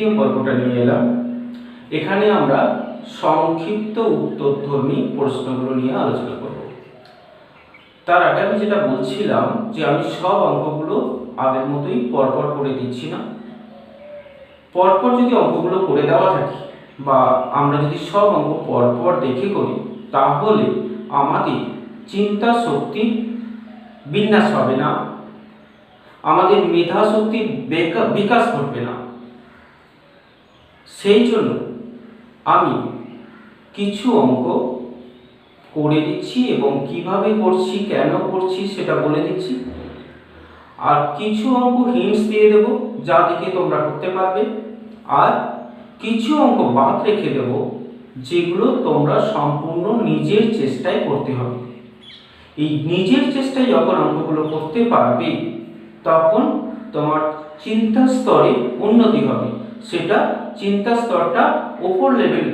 তৃতীয় পর্বটা নিয়ে এলাম। এখানে আমরা সংক্ষিপ্ত উত্তরধর্মী প্রশ্নগুলো নিয়ে আলোচনা করব। তার আগে আমি যেটা বলছিলাম যে আমি সব অঙ্কগুলো আগের মতোই পরপর করে দিচ্ছি না। পরপর যদি অঙ্কগুলো করে দেওয়া থাকে বা আমরা যদি সব অঙ্ক পরপর দেখে করি, তাহলে আমাদের চিন্তা শক্তির বিন্যাস হবে না, আমাদের মেধা শক্তির বিকাশ ঘটবে না। সেই জন্য আমি কিছু অঙ্ক করে দিচ্ছি এবং কিভাবে করছি, কেন করছি সেটা বলে দিচ্ছি। আর কিছু অঙ্ক হিন্টস দিয়ে দেব যা দেখে তোমরা করতে পারবে, আর কিছু অঙ্ক বাদ রেখে দেব যেগুলো তোমরা সম্পূর্ণ নিজের চেষ্টায় করতে হবে। এই নিজের চেষ্টায় যখন অঙ্কগুলো করতে পারবে তখন তোমার চিন্তা স্তরে উন্নতি হবে, সেটা চিন্তা স্তরটা ওপর লেভেল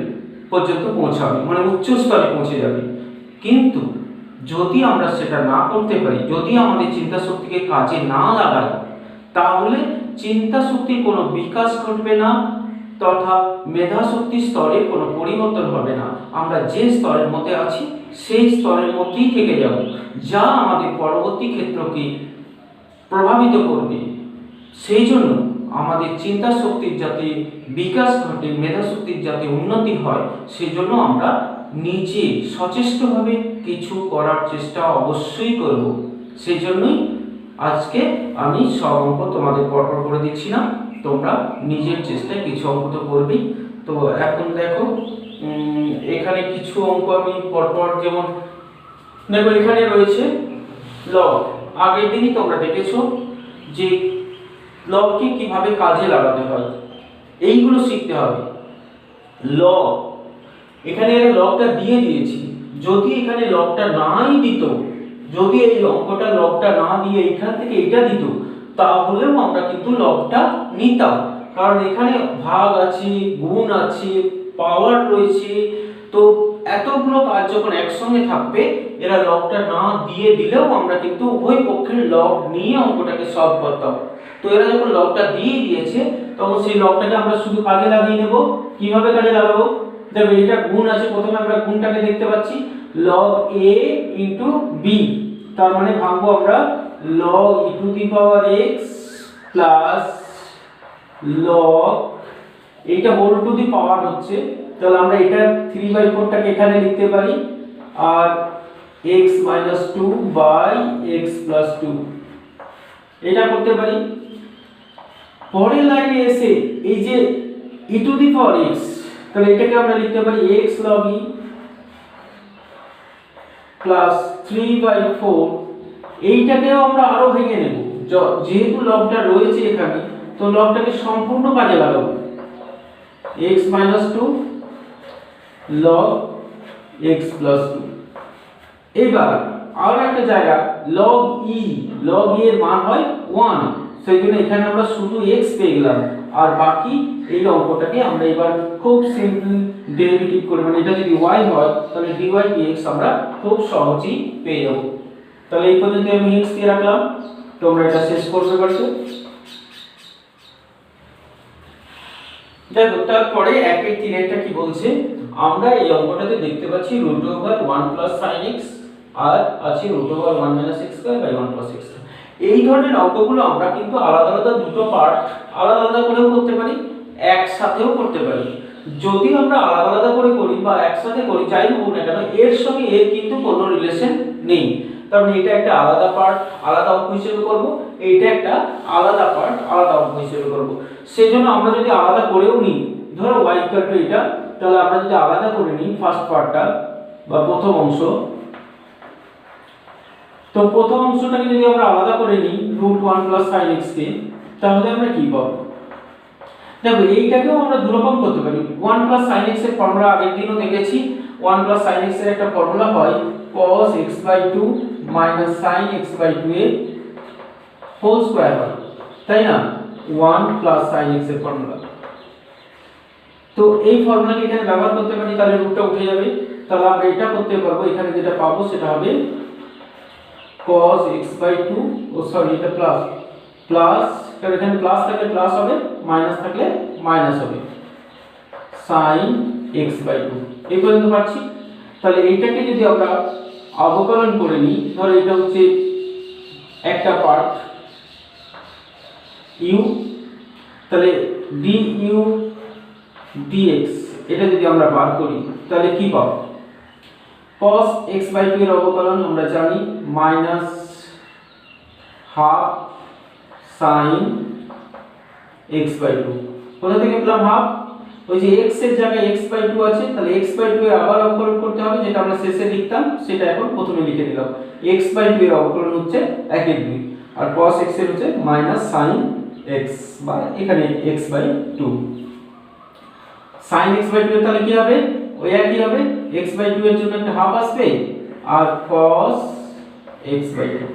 পর্যন্ত পৌঁছাবে, মানে উচ্চ স্তরে পৌঁছে যাবে। কিন্তু যদি আমরা সেটা না করতে পারি, যদি আমাদের চিন্তা শক্তিকে কাজে না লাগাই, তাহলে চিন্তা শক্তির কোনো বিকাশ ঘটবে না তথা মেধা শক্তির স্তরে কোনো পরিবর্তন হবে না। আমরা যে স্তরের মধ্যে আছি সেই স্তরের মধ্যেই থেকে যাব, যা আমাদের পরবর্তী ক্ষেত্রকে প্রভাবিত করবে। সেই জন্য আমাদের চিন্তা শক্তির যাতে বিকাশ ঘটে, মেধা শক্তির যাতে উন্নতি হয়, সেই জন্য আমরা নিজে সচেষ্টভাবে কিছু করার চেষ্টা অবশ্যই করব। সেই জন্যই আজকে আমি সব অঙ্ক তোমাদের পরপর করে দিচ্ছি না, তোমরা নিজের চেষ্টায় কিছু অঙ্ক তো করবেই। তো এখন দেখো, এখানে কিছু অঙ্ক আমি পরপর, যেমন দেখো এখানে রয়েছে লব। আগের দিনই তোমরা দেখেছো যে লবকে কিভাবে কাজে লাগাতে হয়, এইগুলো শিখতে হবে। লব, এখানে লবটা দিয়ে দিয়েছি, যদি এখানে লবটা নাই দিত, যদি এই অঙ্কটা লবটা না দিয়ে এখান থেকে এটা দিত, তাহলেও আমরা কিন্তু লবটা নিতাম, কারণ এখানে ভাগ আছে, গুণ আছে, পাওয়ার রয়েছে। তো এতগুলো কাজ যখন একসঙ্গে থাকবে, এরা লবটা না দিয়ে দিলেও আমরা কিন্তু উভয় পক্ষের লব নিয়ে অঙ্কটাকে সলভ করতাম। তো এরা যখন লবটা দিয়ে দিয়েছে, তখন সেই লবটাকে আমরা শুধু কাজে লাগিয়ে নেব। কিভাবে কাজে লাগাবো? দেখো এটা গুণ আছে, প্রথমে আমরা গুণটাকে দেখতে পাচ্ছি log a ইনটু b, তার মানে ভাঙবো আমরা log e to the power x plus log, এইটা হোল টু দি পাওয়ার হচ্ছে, তাহলে আমরা এটা 3/4 টাকে এখানে লিখতে পারি, আর x - 2 বাই x + 2 এটা করতে পারি। পরের লাইনে এসে এই যে e to the power x, তাহলে এটাকে আমরা লিখতে পারি x log e প্লাস 3/4, এইটাকেও আমরা আরো ভেঙে নেব, যেহেতু লবটা রয়েছে এখানে, তো লবটাকে সম্পূর্ণ কাজে লাগাবো। x - 2 log x + 2। এবার আরো একটা জায়গা log e এর মান হয় 1, সেই জন্য এখানে আমরা শুধু x পেয়ে গেলাম, আর বাকি এই অঙ্কটাকে আমরা এবার খুব সিম্পল ডেরিভেটিভ করে, মানে এটা যদি y হয় তাহলে dy dx আমরা খুব সহজেই পেয়ে যাব। তাহলে এই পর্যন্ত আমি হিন্টস দিয়ে রাখলাম, তোমরা এটা শেষ করতে পারছো। দেখো তারপরে 1/3 কি বলছে, আমরা এই অঙ্কটাতে দেখতে পাচ্ছি √1 + sin x আর আছে √1 - x²/1 + x²। এই ধরনের অঙ্কগুলো আমরা কিন্তু আলাদা আলাদা দুটো পার্ট আলাদা আলাদা করেও করতে পারি, একসাথেও করতে পারি। যদি আমরা আলাদা আলাদা করে করি বা একসাথে করি, যাই হোক না কেন, এর সঙ্গে এর কিন্তু কোনো রিলেশন নেই। তার মানে এটা একটা আলাদা পার্ট আলাদা অঙ্ক হিসেবে করব, এইটা একটা আলাদা পার্ট আলাদা অঙ্ক হিসেবে করব। সেজন্য আমরা যদি আলাদা করেও নিই, ধরো y = এটা, তাহলে আমরা যদি আলাদা করে নিই ফার্স্ট পার্টটা বা প্রথম অংশ, তো প্রথম অংশটাকে যদি আমরা আলাদা করে নিই √1 + sin x কে, তাহলে আমরা কি পাবো? দেখো এইটাকেও আমরা দুরকম করতে পারি। 1 + sin x এর ফর্মুলা আগের দিনও দেখেছি। 1 + sin x এর একটা ফর্মুলা হয় cos x/2 - sin x/2 এর হোল স্কয়ার হয়, তাই না? 1 + sin x এর ফর্মুলা, তো এই ফর্মুলাকে এখানে ব্যবহার করতে পারি, তাহলে রুটটা উঠে যাবে। তাহলে আমরা এটা করতে পারবো, এখানে যেটা পাবো সেটা হবে cos x/2, এটা প্লাস কারণ এখানে প্লাস থাকলে প্লাস হবে, মাইনাস থাকলে মাইনাস হবে, sin x/2 এই পর্যন্ত পাচ্ছি। তাহলে এইটাকে যদি আমরা অবকলন করে নিই, ধরো এটা হচ্ছে একটা পার্ট u, তাহলে du dx এটা যদি আমরা বার করি তাহলে কি পাবো? cos x/2 এর অবকলন আমরা জানি মাইনাস হাফ sin x/2। কোথা থেকে পেলাম হাফ? ওই যে x এর জায়গায় x/2 আছে, তাহলে x/2 এর আবার অবকলন করতে হবে, যেটা আমরা শেষে লিখতাম সেটা এখন প্রথমে লিখে দিলাম। x/2 এর অবকলন হচ্ছে 1/2 আর cos x এর হচ্ছে মাইনাস sin x বা এখানে x/2। sin x/2 এর তাহলে কি হবে? ওই একই হবে, x/2 এর জন্য একটা হাফ আসবে আর cos x/2।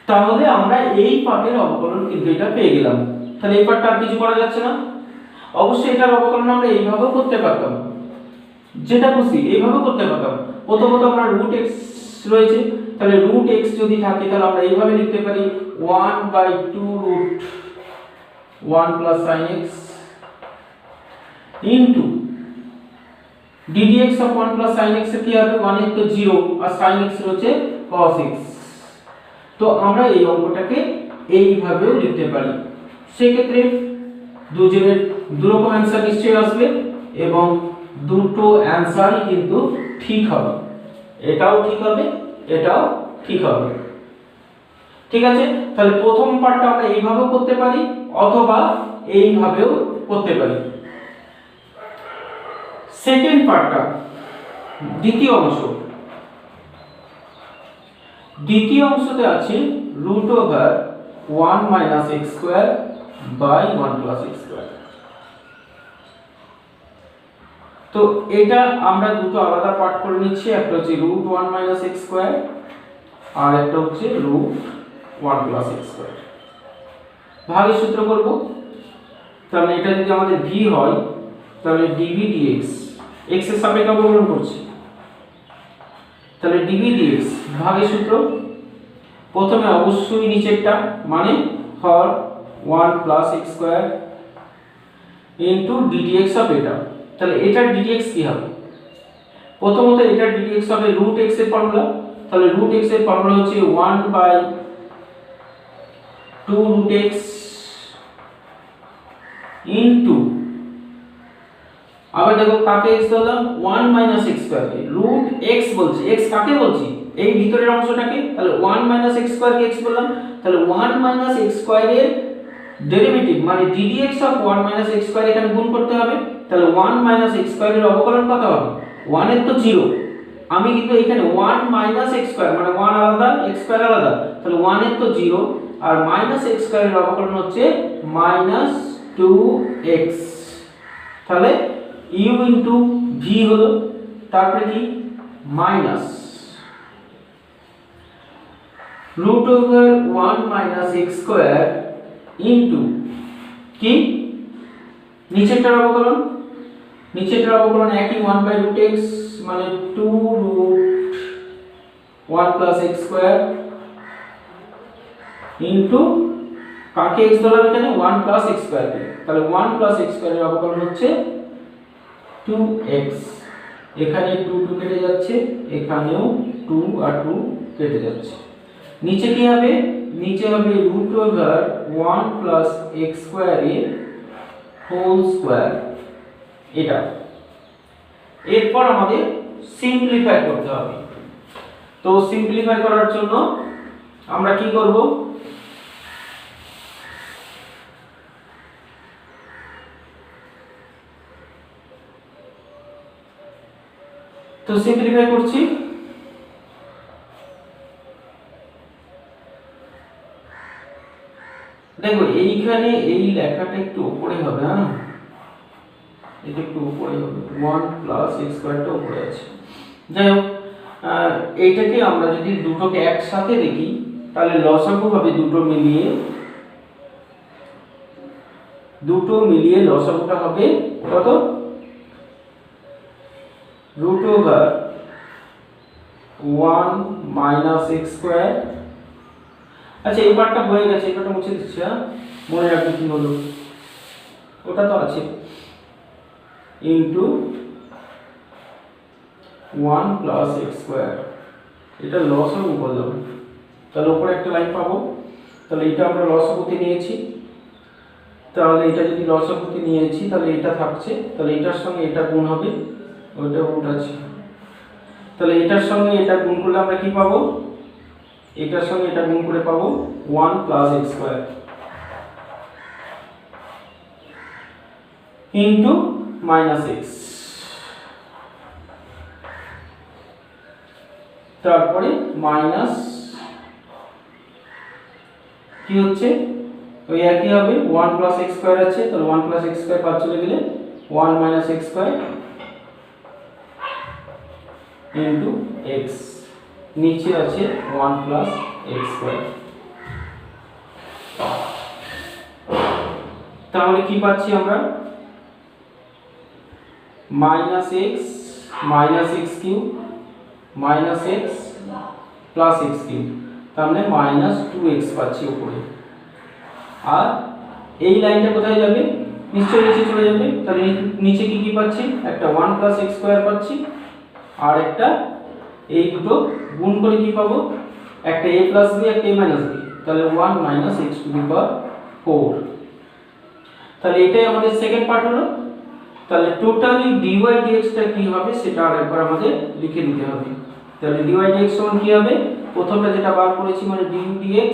তাহলে আমরা এই পার্টের অবকলন কিন্তু এটা পেয়ে গেলাম। তাহলে এই পার্টটা আর কিছু করা যাচ্ছে না। অবশ্যই এটার অবকলন আমরা এইভাবেও করতে পারতাম, যেটা খুশি এইভাবেও করতে পারতাম। প্রথমত আমরা √x রয়েছে, তাহলে √x যদি থাকে তাহলে আমরা এইভাবে লিখতে পারি 1/2 √1 + sin x into ddx of 1 + sin x এর কি হবে? 1 এর তো 0 আর sin x এর হচ্ছে cos x। তো আমরা এই অঙ্কটাকে এইভাবেও লিখতে পারি। সেক্ষেত্রে দুজনের দুরকম অ্যানসার নিশ্চয়ই আসবে এবং দুটো অ্যানসারই কিন্তু ঠিক হবে, এটাও ঠিক হবে এটাও ঠিক হবে। ঠিক আছে, তাহলে প্রথম পার্টটা আমরা এইভাবেও করতে পারি অথবা এইভাবেও করতে পারি। সেকেন্ড পার্টটা, দ্বিতীয় অংশ, দ্বিতীয় অংশতে আছে √1 - x² / 1 + x²। তো এটা আমরা দুটো আলাদা পার্ট করে নিচ্ছি, একটা হচ্ছে √1 - x² আর একটা হচ্ছে √1 + x²। ভাগের সূত্র করব, তাহলে এটা যদি আমাদের v হয় তাহলে dv dx x এর সাপেক্ষে অবকলন করছি, তাহলে dv dx ভাগের সূত্র প্রথমে অবশ্যই নিচেরটা মানে হর 1 + x² ইনটু ddx অফ এটা। তাহলে এটার ddx কি হবে? প্রথমত এটার ddx হবে √x এর ফর্মুলা, তাহলে √x এর ফর্মুলা হচ্ছে 1/2√x ইনটু, আবার দেখো কাকে x দিলাম? 1 - x² কে √x বলছি, x কাকে বলছি? এই ভিতরের অংশটাকে। তাহলে 1 - x² কে x বললাম, তাহলে 1 - x² এর ডেরিভেটিভ মানে ddx অফ 1 - x² এখানে গুণ করতে হবে। তাহলে 1 - x² এর অবকলন কত হবে? 1 এর তো 0, আমি কিন্তু এখানে 1 - x² মানে 1 আলাদা x² আলাদা, তাহলে 1 এর তো 0 আর -x² এর অবকলন হচ্ছে -2x। তাহলে u ইনটু v হলো, তারপরে কি মাইনাস √1 - x² ইনটু কি নিচেরটার অবকলন, নিচেরটার অবকলন একই 1/√x মানে 2√1 + x² ইনটু কাকে x ধরলাম এখানে? 1 + x², তাহলে 1 + x² এর অবকলন হচ্ছে 2x। এখানে 2 2 কেটে যাচ্ছে, এখানেও 2 আর 2 কেটে যাচ্ছে। নিচে কি হবে? নিচে হবে √1 + x² এর হোল স্কয়ার এটা। এরপর আমাদের সিম্পলিফাই করতে হবে। তো সিম্পলিফাই করার জন্য আমরা কি করব? তো সিম্পলিফাই করছি, দেখো এইখানে এই লেখাটা একটু উপরে হবে, হ্যাঁ এটা একটু উপরে হবে, 1 + x² টা উপরে আছে। যাই হোক, এইটাকে আমরা যদি দুটোকে একসাথে দেখি তাহলে লসাগু হবে দুটো মিলিয়ে লসাগুটা হবে কত? √1 - x²। আচ্ছা এই পার্টটা হয়ে গেছে, এই পার্টটা মুছে দিচ্ছি। হ্যাঁ, মনে রাখবে কি হলো, ওটা তো আছে, ইন্টু 1 প্লাস এক্স স্কোয়ার, এটা লসাগু বললাম, তাহলে উপরে একটা লাইন পাবো। তাহলে এটা আমরা লসাগুতে নিয়েছি, তাহলে এটা যদি লসাগুতে নিয়েছি তাহলে এটা থাকছে, তাহলে এটার সঙ্গে এটা গুণ হবে, ওইটা রুট আছে, তাহলে এটার সঙ্গে এটা গুণ করলে আমরা কি পাবো, এটার সঙ্গে এটা গুণ করে পাবো 1 plus x square into minus x, তারপরে মাইনাস কি হচ্ছে ওই একই হবে 1 প্লাস এক্স স্কোয়ার আছে, তাহলে 1 প্লাস এক্স স্কোয়ার বাদ চলে গেলে 1 minus x square into x, নিচে আছে 1 প্লাস এক্স স্কোয়ার। তাহলে কি পাচ্ছি আমরা, minus x cube minus x plus x cube, তাহলে মাইনাস 2x পাচ্ছি উপরে। আর এই লাইনটা কোথায় যাবে, নিশ্চয়ই নিচে চলে যাবে, তাহলে নিচে কি কি পাচ্ছি, একটা 1 প্লাস এক্স স্কোয়ার পাচ্ছি, আর একটা এই দুটো গুণ করে কি পাবো, একটা a প্লাস b একটা a মাইনাস b, তাহলে 1 মাইনাস এক্স টু দি পাওয়ার 4। তাহলে এটাই আমাদের সেকেন্ড পার্ট হলো। তাহলে টোটালি dy dx টা কি হবে সেটা আরেকবার আমাদের লিখে নিতে হবে। তাহলে dy dx সমান কি হবে, প্রথমটা যেটা বার করেছি মানে du dx,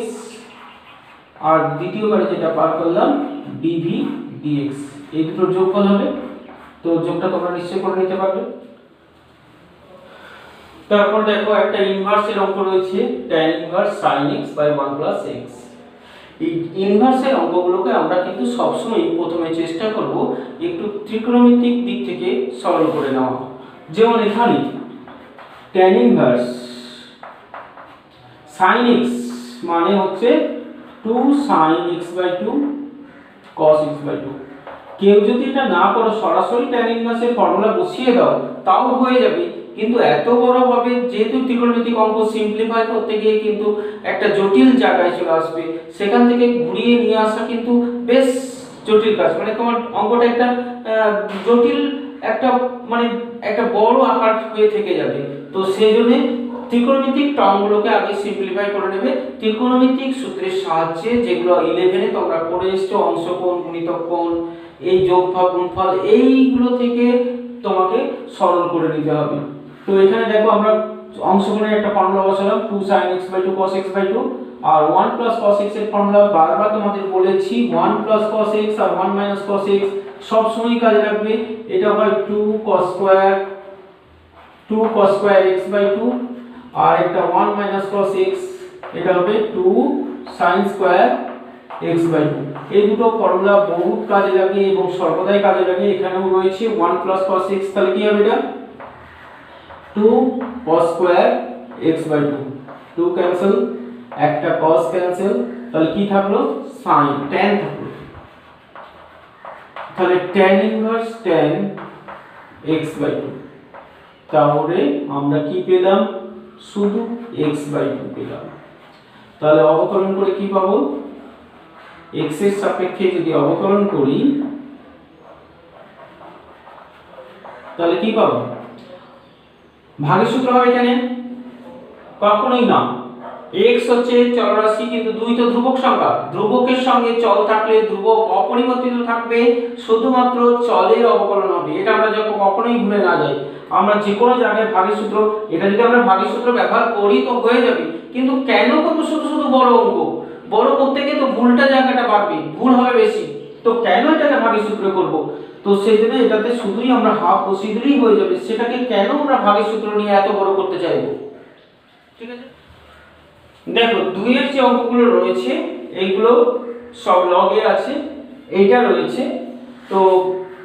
আর দ্বিতীয়বারে যেটা বার করলাম dv dx, এই দুটোর যোগফল হবে। তো যোগটা তোমরা নিশ্চয়ই করে নিতে পারবে। তারপর দেখো একটা ইনভার্সের অঙ্ক রয়েছে, tan inverse sin x by 1 plus x। এই ইনভার্সের অঙ্কগুলোকে আমরা কিন্তু সবসময় প্রথমে চেষ্টা করব একটু ত্রিকোণমিতিক দিক থেকে সরল করে নেওয়া। যেমন এখানে tan ইনভার্স sin x মানে হচ্ছে 2 sin x by 2 cos x by 2। কেউ যদি এটা না করো সরাসরি tan ইনভার্সের ফর্মুলা বসিয়ে দাও তাও হয়ে যাবে, কিন্তু এত বড় হবে যেহেতু ত্রিকোণমিতিক অঙ্ক সিম্পলিফাই করতে গিয়ে কিন্তু একটা জটিল জায়গায় চলে আসবে, সেখান থেকে ঘুরিয়ে নিয়ে আসা কিন্তু বেশ জটিল কাজ, মানে তোমার অঙ্কটা একটা জটিল একটা মানে একটা বড় আকার হয়ে থেকে যাবে। তো সেই জন্য ত্রিকোণমিতিক টার্মগুলোকে আগে সিম্পলিফাই করে নেবে ত্রিকোণমিতিক সূত্রের সাহায্যে, যেগুলো 11 এ তোমরা পড়ে এসছো, অংশকোণ গুণিতক কোণ, এই যোগফল গুণফল, এইগুলো থেকে তোমাকে সরল করে নিতে হবে। তো এখানে দেখো আমরা অংশকোণের একটা ফর্মুলা বসালাম 2 sin x by 2 cos x by 2, আর 1 প্লাস cos x এর ফর্মুলা বারবার তোমাদের বলেছি 1 প্লাস cos x আর 1 মাইনাস cos x সব সময় কাজে লাগবে। এটা হয় 2 cos স্কয়ার x বাই 2, আর একটা 1 মাইনাস cos x এটা হবে 2 sin স্কয়ার x বাই 2। এই দুটো ফর্মুলা বহুত কাজে লাগে এবং সর্বদাই কাজে লাগে। এখানেও রয়েছে 1 প্লাস cos x, তাহলে কি হবে এটা 2 cos square x by 2, 2 cancel, একটা cos ক্যান্সেল, তাহলে কি থাকলো sin tan থাকলো। তাহলে tan inverse tan x by 2, তাহলে আমরা কি পেলাম শুধু x বাই 2 পেলাম। তাহলে অবকলন করে কি পাবো, x এর সাপেক্ষে যদি অবকলন করি তাহলে কি পাবো, ভাগের সূত্র হবে এখানে কখনোই না, x হচ্ছে চলরাশি কিন্তু 2 তো ধ্রুবক সংখ্যা, ধ্রুবকের সঙ্গে চল থাকলে ধ্রুবক অপরিবর্তিত থাকবে, শুধুমাত্র চলের অবকলন হবে। এটা আমরা যখন কখনোই ভুলে না যাই, আমরা যে কোনো জায়গায় ভাগের সূত্র, এটা যদি আমরা ভাগের সূত্র ব্যবহার করি তো হয়ে যাবে, কিন্তু কেন করব শুধু শুধু বড় অঙ্ক, বড় করতে গিয়ে তো ভুলটা জায়গাটা বাড়বে, ভুল হবে বেশি, তো কেন এটাকে ভাগের সূত্র করব, তো সেই জন্য এটাতে শুধুই আমরা হাফ বসিয়ে দিলেই হয়ে যাবে, সেটাকে কেন আমরা ভাগের সূত্র নিয়ে এত বড় করতে চাইবো। ঠিক আছে, দেখো 2 এর যে অঙ্কগুলো রয়েছে এইগুলো সব লগ এর আছে, এইটা রয়েছে। তো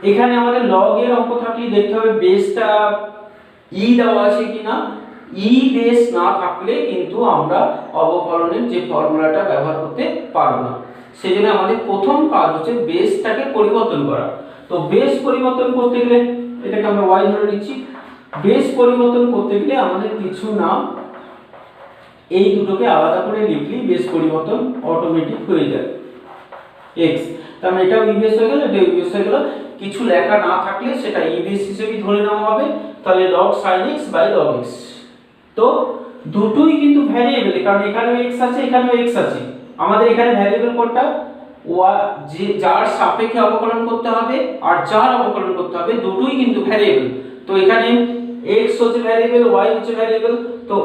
এখানে আমাদের লগ এর অঙ্ক থাকলে দেখতে হবে বেসটা ই দেওয়া আছে কিনা, ই বেস না থাকলে কিন্তু আমরা অবকলনের যে ফর্মুলাটা ব্যবহার করতে পারবো না। সেজন্য আমাদের প্রথম কাজ হচ্ছে বেসটাকে পরিবর্তন করা। তো বেস পরিবর্তন করতে গেলে এটাকে আমরা y ধরে নিচ্ছি, বেস পরিবর্তন করতে গেলে আমাদের কিছু না এই দুটোকে আলাদা করে লিখলেই বেস পরিবর্তন অটোমেটিক হয়ে যায় x। তার মানে এটাও ইবিএস হয়ে গেল, এটা ইবিএস হয়ে গেল। কিছু লেখা না থাকলে সেটা ইবিএস হিসেবেই ধরে নেওয়া হবে। তাহলে log sin x log x। তো দুটোই কিন্তু ভ্যারিয়েবল, কারণ এখানেও x আছে এখানেও x আছে। আমাদের এখানে ভ্যারিয়েবল কোনটা, যে যার সাপেক্ষে অবকলন করতে হবে আর যার অবকলন করতে হবে, দুটোই কিন্তু ভ্যারিয়েবল। তো এখানে x হচ্ছে ভ্যারিয়েবল, y হচ্ছে ভ্যারিয়েবল। তো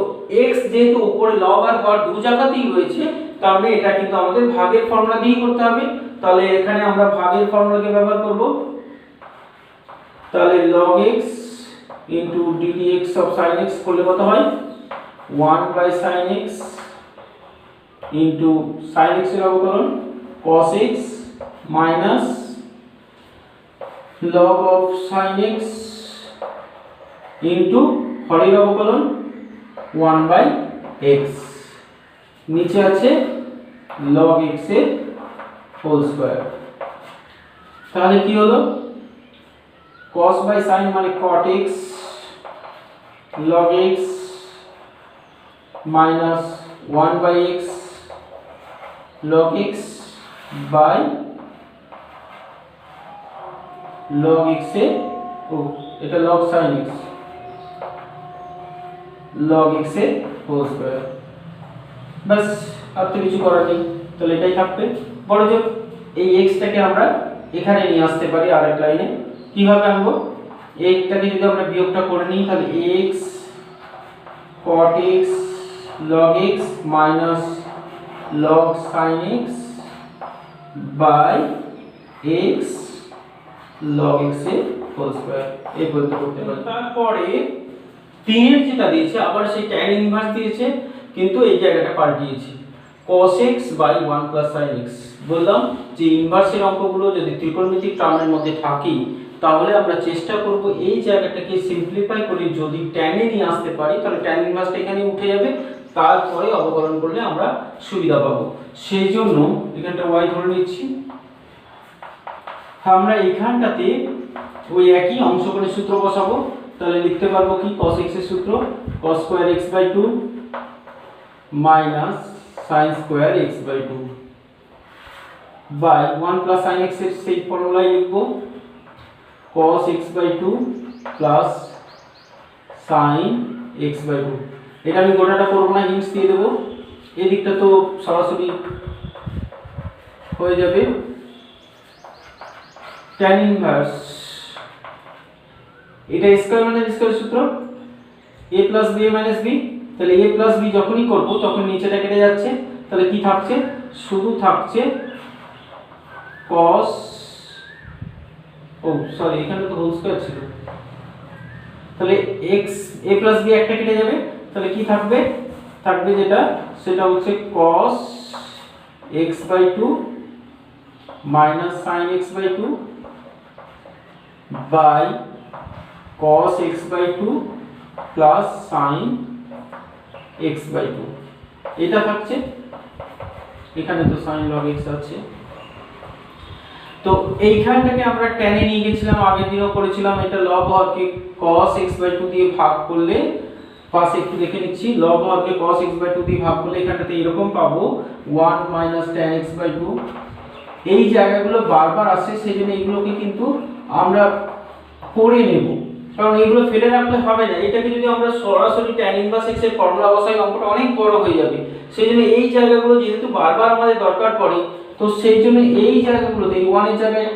x যেহেতু উপরে log আর হর দু জায়গাতেই রয়েছে, তাহলে এটা কিন্তু আমাদের ভাগের ফর্মুলা দিয়েই করতে হবে। তাহলে এখানে আমরা ভাগের ফর্মুলাকে ব্যবহার করব। তাহলে log x ddx of sin x করলে কত হয়, 1/sin x sin x এর অবকলন cos x minus log of sin x হরের অবকলন 1/x, নিচে আছে log x এর হোল স্কয়ার। তাহলে কি হলো, cos by sin মানে cot x log x minus 1/x log x by log x এ এটা log sin x log x এর হোল স্কয়ার। বাস, আর তো কিছু করার নেই। তাহলে এটাই থাকবে। বড় জোর এই x টাকে আমরা এখানে নিয়ে আসতে পারি আরেক লাইনে। কিভাবে আনবো, এইটাকে যদি আমরা বিয়োগটা করে নিই, তাহলে x cot x log x minus log sin x by x log x এর হোল স্কয়ার, এই বলতে করতে পারি। তারপরে 3 এর যেটা দিয়েছে আবার সেই tan ইনভার্স দিয়েছে, কিন্তু এই জায়গাটা পাল্টিয়েছি, cos x by 1 plus sin x। বললাম যে ইনভার্সের অঙ্কগুলো যদি ত্রিকোণমিতিক টার্মের মধ্যে থাকে, তাহলে আমরা চেষ্টা করব এই জায়গাটাকে সিম্পলিফাই করে যদি tan এ নিয়ে আসতে পারি, তাহলে tan ইনভার্সটা এখানে উঠে যাবে, তারপরে অবকলন করলে আমরা সুবিধা পাবো। সেই জন্য এখানটা y ধরে নিচ্ছি। আমরা এখানটাতে ওই একই অংশগ্রহণের সূত্র বসাবো। তাহলে লিখতে পারবো কি, cos x এর সূত্র cos square x by 2 minus sin square x by 2 by 1 plus sin x এর সেই ফর্মুলাই লিখবো, cos x by 2 plus sin x by 2। এটা আমি গোটাটা করব না, হিন্টস দিয়ে দেবো। এই দিকটা তো সরাসরি হয়ে যাবে। tan ইনভার্স, এটা স্কয়ার মানে স্কয়ার সূত্র a plus b minus b। তাহলে a plus b যখনই করব তখন নিচেটা কেটে যাচ্ছে, তাহলে কি থাকছে, শুধু থাকছে cos, সরি এখানে তো হোল স্কয়ার ছিল, তাহলে x a plus b একটা কেটে যাবে, তাহলে কি থাকবে, থাকবে যেটা সেটা হচ্ছে cos x by 2 minus sin x by 2 by cos x by 2 plus sin x by 2। এটা থাকছে, এখানে তো sin log x আছে। তো এইখানটাকে আমরা tan এ নিয়ে গেছিলাম, আগের দিনও করেছিলাম। এটা log হরকে cos x by 2 দিয়ে ভাগ করলে, পাশে একটু দেখে নিচ্ছি, log হরকে cos x by 2 দিয়ে ভাগ করলে এখানটাতে এরকম পাবো 1 minus tan x by 2। এই জায়গাগুলো বারবার আসে, সেজন্য এগুলোকে কিন্তু আমরা করে নেব, কারণ এগুলো ফেলে রাখলে হবে না। এটাকে যদি আমরা সরাসরি tan ইনভার্স x এর ফর্মুলা বসাই, অঙ্কটা অনেক বড় হয়ে যাবে। সেজন্য এই জায়গাগুলো যেহেতু বারবার আমাদের দরকার পড়ে, তো সেই জন্য এই জায়গাগুলোতে, এই 1 এর জায়গায়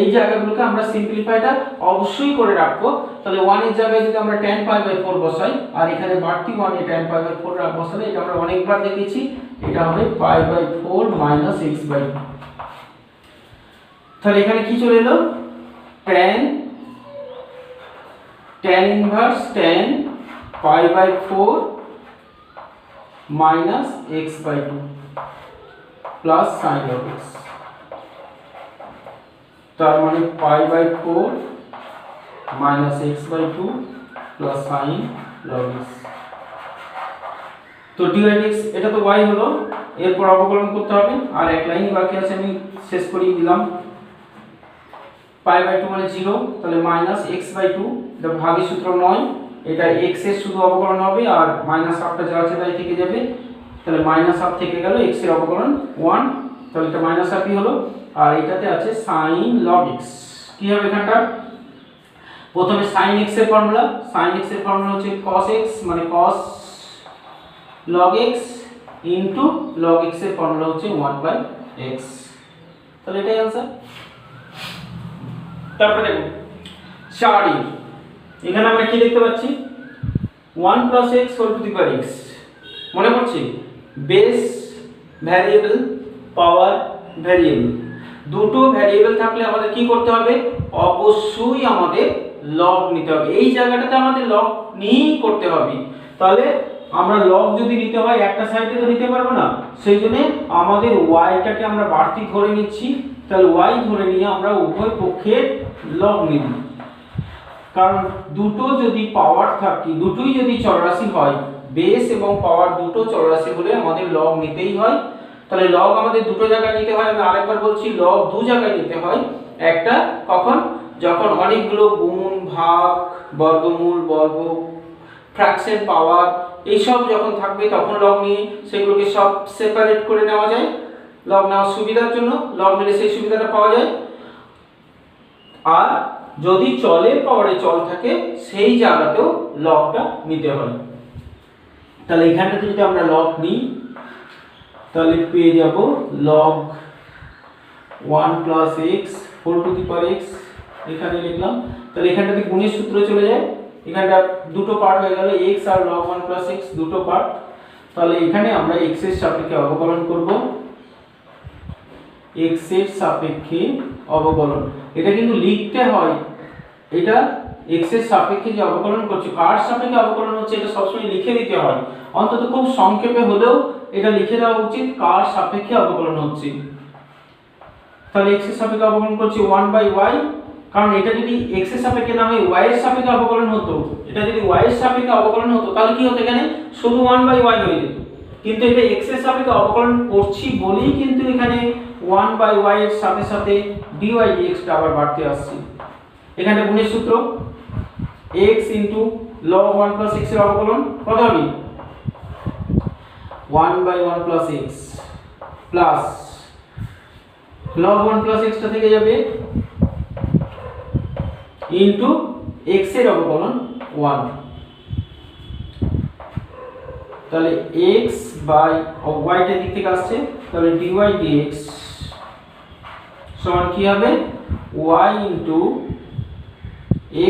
এই জায়গাগুলোকে আমরা সিম্পলিফাইটা অবশ্যই করে রাখবো। তাহলে 1 এর জায়গায় যদি আমরা tan pi by 4 বসাই, আর এখানে বাড়তি 1 এ tan pi by 4 বসালে, এটা আমরা অনেকবার দেখেছি, এটা হবে pi by 4 minus x by 2। তাহলে এখানে কি চলে এলো, tan inverse tan pi by 4 minus x by 2 plus sin log x। তার মানে pi by 4 minus x by 2 plus sin log x। তো dy dx এটা তো y হলো, এরপর অবকলন করতে হবে। আর এক লাইন বাকি আছে, আমি শেষ করিয়ে দিলাম। pi by 2 মানে 0, তাহলে minus x by 2, এটা ভাগের সূত্র নয়, এটা x এর শুধু অবকলন হবে, আর মাইনাস হাফটা যা আছে তাই থেকে যাবে। তাহলে মাইনাস হাফ থেকে গেল, x এর অবকলন 1, তাহলে এটা মাইনাস হাফই হলো। আর এটাতে আছে sin log x, কি হবে এখানটা প্রথমে sin x এর ফর্মুলা, sin x এর ফর্মুলা হচ্ছে cos x, মানে cos log x into log x এর ফর্মুলা হচ্ছে 1/x, তাহলে এটাই आंसर। তারপরে দেখো 4 এখানে আমরা কি দেখতে পাচ্ছি 1 + x whole to the power x, মনে পড়ছে বেস ভ্যারিয়েবল পাওয়ার ভ্যারিয়েবল, দুটো ভ্যারিয়েবল থাকলে আমাদের কি করতে হবে, অবশ্যই আমাদের লগ নিতে হবে। এই জায়গাটাতে আমাদের লগ নিয়েই করতে হবে, তাহলে আমরা লগ যদি নিতে হয় একটা সাইডে তো নিতে পারবো না, সেই জন্য আমাদের ওয়াইটাকে আমরা বাড়তি ধরে নিচ্ছি, তাহলে ওয়াই ধরে নিয়ে আমরা উভয় পক্ষের লগ নিব। কারণ দুটো যদি পাওয়ার থাকে, দুটোই যদি চলরাশি হয়, বেস এবং পাওয়ার দুটো চলরাশি হলে আমাদের লগ নিতেই হয়। তাহলে লগ আমাদের দুটো জায়গায় নিতে হয়, আমি আরেকবার বলছি লগ দু জায়গায় নিতে হয়। একটা কখন, যখন অনেকগুলো গুণ, ভাগ, বর্গমূল, বর্গ, ফ্র্যাকশন, পাওয়ার এইসব যখন থাকবে তখন লগ নিয়ে সেগুলোকে সব সেপারেট করে নেওয়া যায় লগ নেওয়ার সুবিধার জন্য, লগ নিলে সেই সুবিধাটা পাওয়া যায়। আর যদি চলের পাওয়ারে চল থাকে সেই জায়গাতেও লগটা নিতে হয়। তাহলে এখানটাতে যদি আমরা লগ নিই তাহলে পেয়ে যাব log 1 + x whole to the power x, এখানে লিখলাম। তাহলে এখানটাতে গুণের সূত্র চলে যায়, এখানটা দুটো পার্ট হয়ে গেল, x আর log 1 + x দুটো পার্ট। তাহলে এখানে আমরা x এর সাপেক্ষে অবকলন করব, x এর সাপেক্ষে অবকলন, এটা কিন্তু লিখতে হয়, এটা x এর সাপেক্ষে যে অবকলন করছে, কার সাপেক্ষে অবকলন হচ্ছে এটা সবসময় লিখে দিতে হয়, অন্তত খুব সংক্ষেপে হলেও এটা লিখে দেওয়া উচিত কার সাপেক্ষে অবকলন হচ্ছে। তাহলে x এর সাপেক্ষে অবকলন করছি 1/y, কারণ এটা যদি x এর সাপেক্ষে না হয় y এর সাপেক্ষে অবকলন হতো, এটা যদি y এর সাপেক্ষে অবকলন হতো তাহলে কি হতো, এখানে শুধু 1/y হয়ে যেত, কিন্তু এটা x এর সাপেক্ষে অবকলন করছি বলেই কিন্তু এখানে 1/y এর সাথে সাথে dy dx টা আবার বাড়তে আসছে। এখানে গুণের সূত্র x log 1 + x এর অবকলন কত হবে 1/1 + x প্লাস log 1 + x টা থেকে যাবে ইনটু x এর অবকলন 1, তাহলে x বাই y টা দিক থেকে আসছে, তাহলে dy dx সমান কি হবে y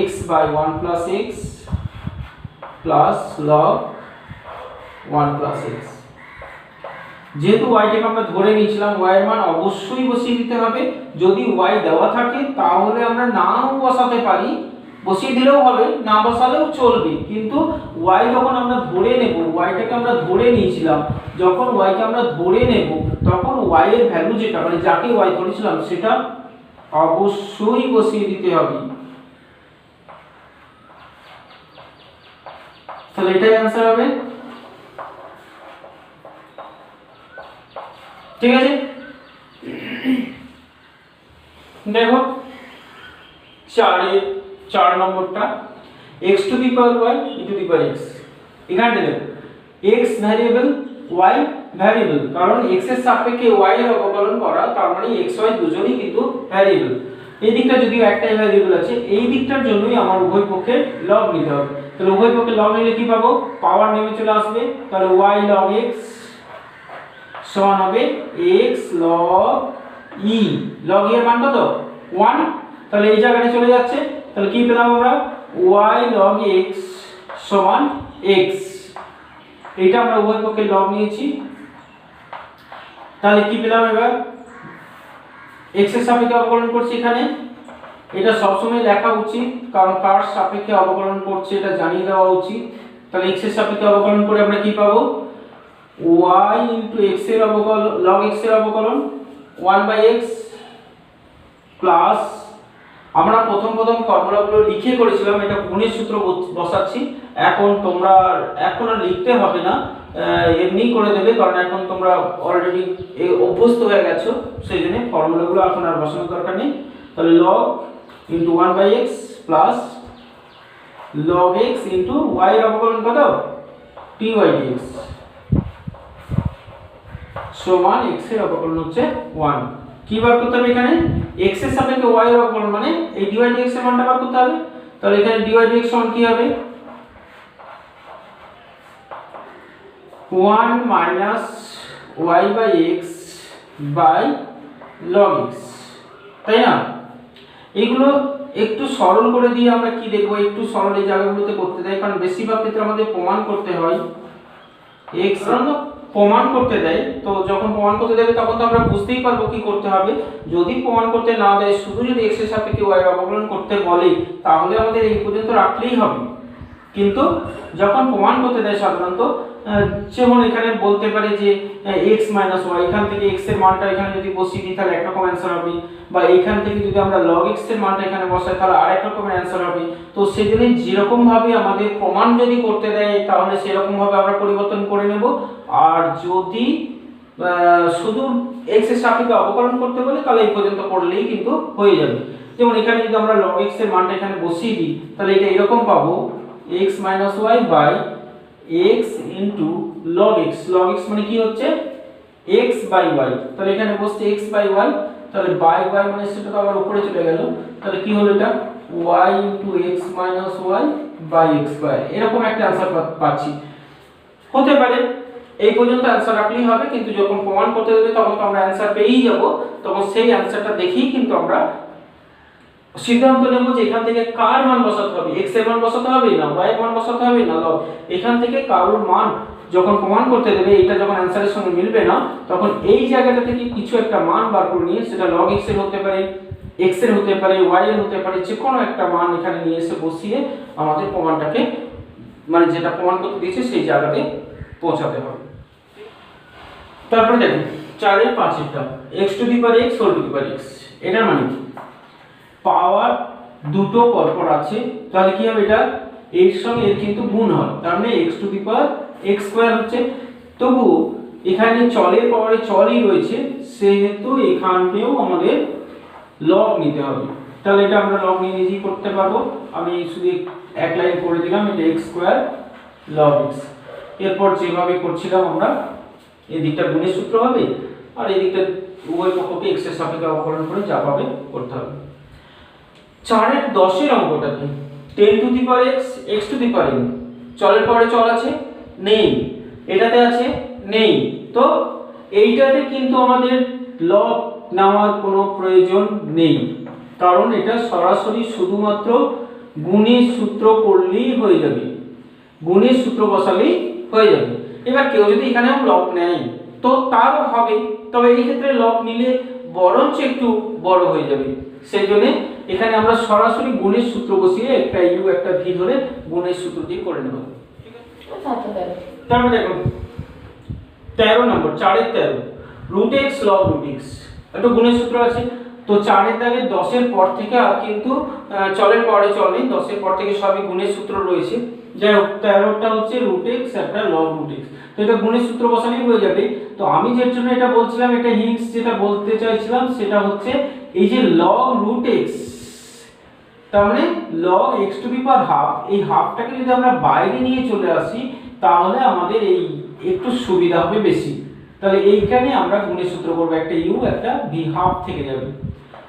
x by 1 + x plus log 1 + x। যেহেতু y টাকে আমরা ধরে নিয়েছিলাম, y এর মান অবশ্যই বসিয়ে দিতে হবে। যদি y দেওয়া থাকে তাহলে আমরা নাও বসাতে পারি, বসিয়ে দিলেও হবে, না বসালেও চলবে, কিন্তু y যখন আমরা ধরে নেব, y টাকে আমরা ধরে নিয়েছিলাম, যখন y কে আমরা ধরে নেব তখন y এর ভ্যালু যেটা, মানে যাকে y ধরেছিলাম সেটা অবশ্যই বসিয়ে দিতে হবে। তাহলে এটাই आंसर হবে, ঠিক আছে। দেখো 4 নম্বরটা x to the power y E two the power x, এখানে দেখো x ভ্যারিয়েবল y ভ্যারিয়েবল, কারণ x এর সাপেক্ষে y এর অবকলন করা, তার মানে x y দুজনেই কিন্তু ভ্যারিয়েবল। এই দিকটা যদিও একটাই ভ্যারিয়েবল আছে, এই দিকটার জন্যই আমার উভয় পক্ষে লগ নিতে হবে। তাহলে উভয় পক্ষে লগ নিলে কি পাবো, পাওয়ার নেমে চলে আসবে, তাহলে y log x সমান হবে x log e, log e এর মান কত 1, তাহলে এই জায়গাটা চলে যাচ্ছে, তাহলে কি পেলাম আমরা y log x সমান x, এটা আমরা উভয় পক্ষে লগ নিয়েছি। তাহলে কি পেলাম, এবার x এর সাপেক্ষে অবকলন করছি, এখানে এটা সবসময় লেখা উচিত, কারণ কার সাপেক্ষে অবকলন করছে এটা জানিয়ে দেওয়া উচিত। তাহলে x এর সাপেক্ষে অবকলন করে আমরা কি পাবো y x এর অবকলন, log x এর অবকলন 1/x প্লাস, আমরা প্রথম ফর্মুলাগুলো লিখে করেছিলাম, এটা গুণের সূত্র বসাচ্ছি, এখন আর লিখতে হবে না, এমনি করে দেবে, কারণ এখন তোমরা অলরেডি অভ্যস্ত হয়ে গেছো, সেই জন্য ফর্মুলাগুলো এখন আর বসানোর দরকার নেই। তাহলে log 1/x plus log x y এর অবকলন কত dy dx, সমান x এর অবকলন হচ্ছে 1। কি বার করতে হবে এখানে x এর সাপেক্ষে y এর অবকলন, মানে এই dy dx এর মানটা বার করতে হবে। তাহলে এখানে dy dx সমান কি হবে 1 minus y by x by log x, তাই না? এগুলো একটু সরল করে দিয়ে আমরা কি দেখব, একটু সরল এই জায়গাগুলোতে করতে দেয়, কারণ বেশিরভাগ ক্ষেত্রে আমাদের প্রমাণ করতে হয় x প্রমাণ করতে দেয়। তো যখন প্রমাণ করতে দেবে তখন তো আমরা বুঝতেই পারবো কি করতে হবে। যদি প্রমাণ করতে না দেয়, শুধু যদি x এর সাপেক্ষে y এর অবকলন করতে বলে, তাহলে আমাদের এই পর্যন্ত রাখলেই হবে। কিন্তু যখন প্রমাণ করতে দেয় সাধারণত, যেমন এখানে বলতে পারে যে x মাইনাস ওয়াই, এখান থেকে x এর মানটা এখানে যদি বসিয়ে দিই তাহলে একরকম অ্যান্সার হবে, বা এখান থেকে যদি আমরা log x এর মানটা এখানে বসাই তাহলে আরেক রকমের অ্যান্সার হবে। তো সেজন্য যেরকম ভাবে আমাদের প্রমাণ যদি করতে দেয় তাহলে সেরকম ভাবে আমরা পরিবর্তন করে নেব। আর যদি শুধু x এর সাপেক্ষে অবকলন করতে বলে তাহলে এই পর্যন্ত করলেই কিন্তু হয়ে যাবে। যেমন এখানে যদি আমরা log x এর মানটা এখানে বসিয়ে দিই তাহলে এটা এরকম পাবো x minus y by x into log x। log x মানে কি হচ্ছে x বাই y, তাহলে এখানে বসছে x বাই y, তাহলে বাই y মানে সেটা তো আবার উপরে চলে গেল, তাহলে কি হলো এটা y into x minus y by x square. এরকম একটা অ্যান্সার পাচ্ছি। হতে পারে এই পর্যন্ত অ্যান্সার রাখলেই হবে, কিন্তু যখন প্রমাণ করতে দেবে তখন তো আমরা অ্যান্সার পেয়েই যাব। তখন সেই অ্যান্সারটা দেখেই কিন্তু আমরা সিদ্ধান্ত নেব যে এখান থেকে কার মান বসাতে হবে, x এর মান বসাতে হবে না y এর মান বসাতে হবে না log। এখান থেকে কারোর মান যখন প্রমাণ করতে দেবে, এটা যখন অ্যান্সারের সঙ্গে মিলবে না, তখন এই জায়গাটা থেকে কিছু একটা মান বার করে নিয়ে, সেটা log x এর হতে পারে, x এর হতে পারে, y এর হতে পারে, যে কোনো একটা মান এখানে নিয়ে এসে বসিয়ে আমাদের প্রমাণটাকে, মানে যেটা প্রমাণ করতে দিয়েছে সেই জায়গাতে পৌঁছাতে হবে। তারপরে দেখুন 4 এর 5 এরটা x to the power x whole to the power x, এটার মানে কি পাওয়ার দুটো পরপর আছে, তাহলে কি হবে এটা এর সঙ্গে এর কিন্তু গুণ হয়, তার মানে x to the power x square হচ্ছে। তবু এখানে চলের পাওয়ারে চলই রয়েছে, সেহেতু এখানেও আমাদের লগ নিতে হবে। তাহলে এটা আমরা লগ নিয়ে নিজেই করতে পারবো। আমি শুধু এক লাইন করে দিলাম, এটা x স্কয়ার log x। এরপর যেভাবে করছিলাম আমরা, এই দিকটা গুণের সূত্র হবে আর এই দিকটা উভয় পক্ষকে x এর সাপেক্ষে অবকলন করে যা পাবে করতে হবে। 4 এর 10 এর অঙ্কটা কি 10 two the power x x to the power n, চলের পরে চল আছে নেই, এটাতে আছে নেই, তো এইটাতে কিন্তু আমাদের লগ নেওয়ার কোনো প্রয়োজন নেই, কারণ এটা সরাসরি শুধুমাত্র গুণের সূত্র করলেই হয়ে যাবে, গুণের সূত্র বসালেই হয়ে যাবে। এবার কেউ যদি এখানেও লগ নেয় তো তারও হবে, তবে এই ক্ষেত্রে লগ নিলে বরঞ্চ একটু বড় হয়ে যাবে। সেই জন্য এখানে আমরা সরাসরি গুণের সূত্র বসিয়ে একটা ইউ একটা ভি ধরে গুণের সূত্র দিয়ে করে নেব। তারপরে দেখুন 13 নম্বর 4 এর 13 root x log root x, একটা গুণের সূত্র আছে। তো 4 এর দাগে 10 এর পর থেকে আর কিন্তু চলের পরে চল নেই, 10 এর পর থেকে সবই গুণের সূত্র রয়েছে। যাই হোক 13টা হচ্ছে রুট এক্স একটা লগ রুট এক্স, তো এটা গুণের সূত্র বসালেই হয়ে যাবে। তো আমি যের জন্য এটা বলছিলাম, এটা হিন্টস যেটা বলতে চাইছিলাম সেটা হচ্ছে এই যে লগ রুট এক্স, তার মানে log x to the power half, এই হাফটাকে যদি আমরা বাইরে নিয়ে চলে আসি তাহলে আমাদের এই একটু সুবিধা হবে বেশি। তাহলে এইখানে আমরা গুণের সূত্র করব, একটা ইউ একটা ভি, হাফ থেকে যাবে,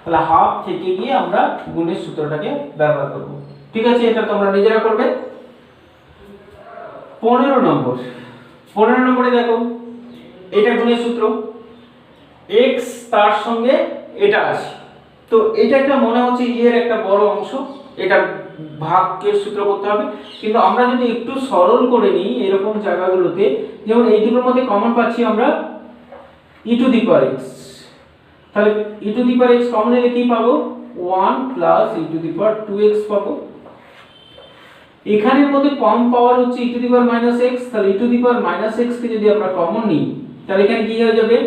তাহলে হাফ থেকে গিয়ে আমরা গুণের সূত্রটাকে ব্যবহার করব। ঠিক আছে, এটা তোমরা নিজেরা করবে। 15 নম্বরে দেখো এটা গুণের সূত্র, x তার সঙ্গে এটা আছে, তো এটা একটা মনে হচ্ছে এর একটা বড় অংশ, এটা ভাগের সূত্র করতে হবে। কিন্তু আমরা যদি একটু সরল করে নিই এরকম জায়গাগুলোতে, যেমন এই দুটোর মধ্যে কমন পাচ্ছি আমরা e to the power x, তাহলে e to the power x common নিলে কি পাবো 1 plus e to the power 2x পাবো। এখানের মধ্যে কম পাওয়ার হচ্ছে e to the power minus x, তাহলে e to the power minus x কে যদি আমরা কমন নিই তাহলে এখানে কি হয়ে যাবে,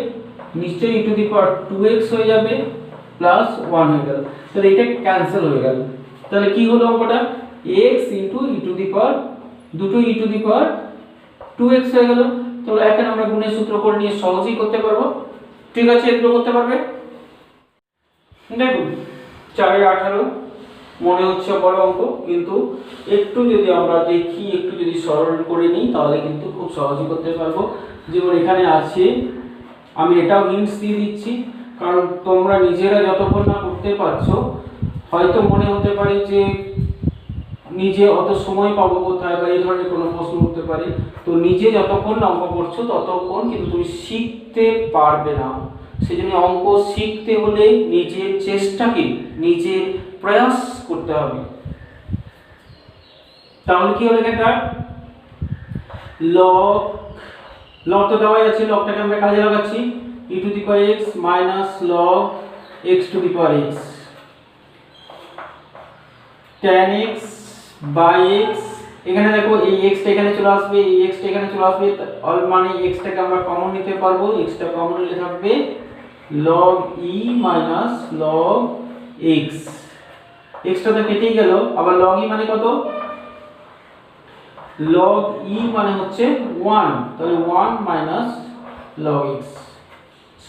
নিশ্চয়ই e to the power 2x হয়ে যাবে প্লাস 1 হয়ে গেল, তাহলে এটা ক্যান্সেল হয়ে গেল। তাহলে কি হলো অঙ্কটা x into e to the power দুটো e to the power 2x হয়ে গেল। তাহলে এখন আমরা গুণের সূত্র করে নিয়ে সহজেই করতে পারবো। ঠিক আছে, এগুলো করতে পারবে। দেখুন 4 এর 18 মনে হচ্ছে বড় অঙ্ক, কিন্তু একটু যদি আমরা দেখি, একটু যদি সরল করে নিই তাহলে কিন্তু খুব সহজেই করতে পারবো। যেমন এখানে আছে আমি এটাও হিন্টস দিয়ে দিচ্ছি, কারণ তোমরা নিজেরা যতক্ষণ না করতে পারছো হয়তো মনে হতে পারে যে নিজে অত সময় পাবো কোথায়, বা এই ধরনের কোনো প্রশ্ন উঠতে পারে। তো নিজে যতক্ষণ না অঙ্ক করছো ততক্ষণ কিন্তু তুমি শিখতে পারবে না। সেই জন্য অঙ্ক শিখতে হলে নিজের চেষ্টাকে, নিজের প্রয়াস করতে হবে। তাহলে কি হলো এটা? লগ, লগ তো দেওয়াই আছে, লগটাকে আমরা কাজে লাগাচ্ছি। e to the power x minus log x to the power x tan x by x। এখানে দেখো এই x টা এখানে চলে আসবে, এই x টা এখানে চলে আসবে, অল মানে x টাকে আমরা কমন নিতে পারবো। x টা কমন নিলে থাকবে log e minus log x। x টা তো কেটেই গেল, আবার log e মানে কত? log e মানে হচ্ছে 1, তাহলে 1 মাইনাস log x।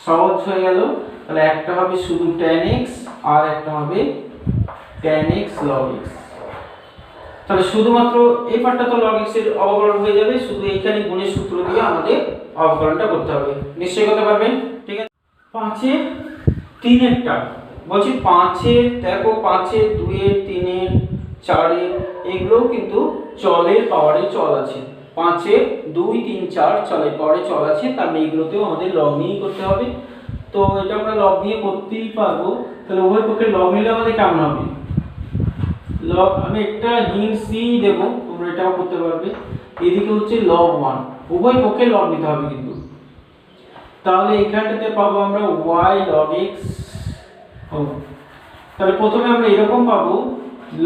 সহজ হয়ে গেল। তাহলে একটা হবে শুধু tan x আর একটা হবে tan x log x। তাহলে শুধুমাত্র এই পার্টটা তো log x এর অবকলন হয়ে যাবে, শুধু এইখানে গুণের সূত্র দিয়ে আমাদের অবকলনটা করতে হবে। নিশ্চয়ই করতে পারবেন? ঠিক আছে। 5 এর 3 এরটা বলছি, 5 এর দেখো 5 এর 2 এর 3 এর 4 এর এগুলো কিন্তু চলের পাওয়ারে চল আছে। 5 এর 2 3 4 চলের পাওয়ারে চল আছে, তার মানে এগুলোতেও আমাদের লগ নিয়ে করতে হবে। তো এটা আমরা লগ নিয়ে করতেই পারবো। তাহলে উভয় পক্ষে লগ নিলে আমাদের কেমন হবে? লগ, আমি একটা হিন্টস দিয়ে দেব, তোমরা এটাও করতে পারবে। এদিকে হচ্ছে log 1, উভয় পক্ষে লগ নিতে হবে কিন্তু। তাহলে এখানটাতে পাবো আমরা y log x। তাহলে প্রথমে আমরা এরকম পাবো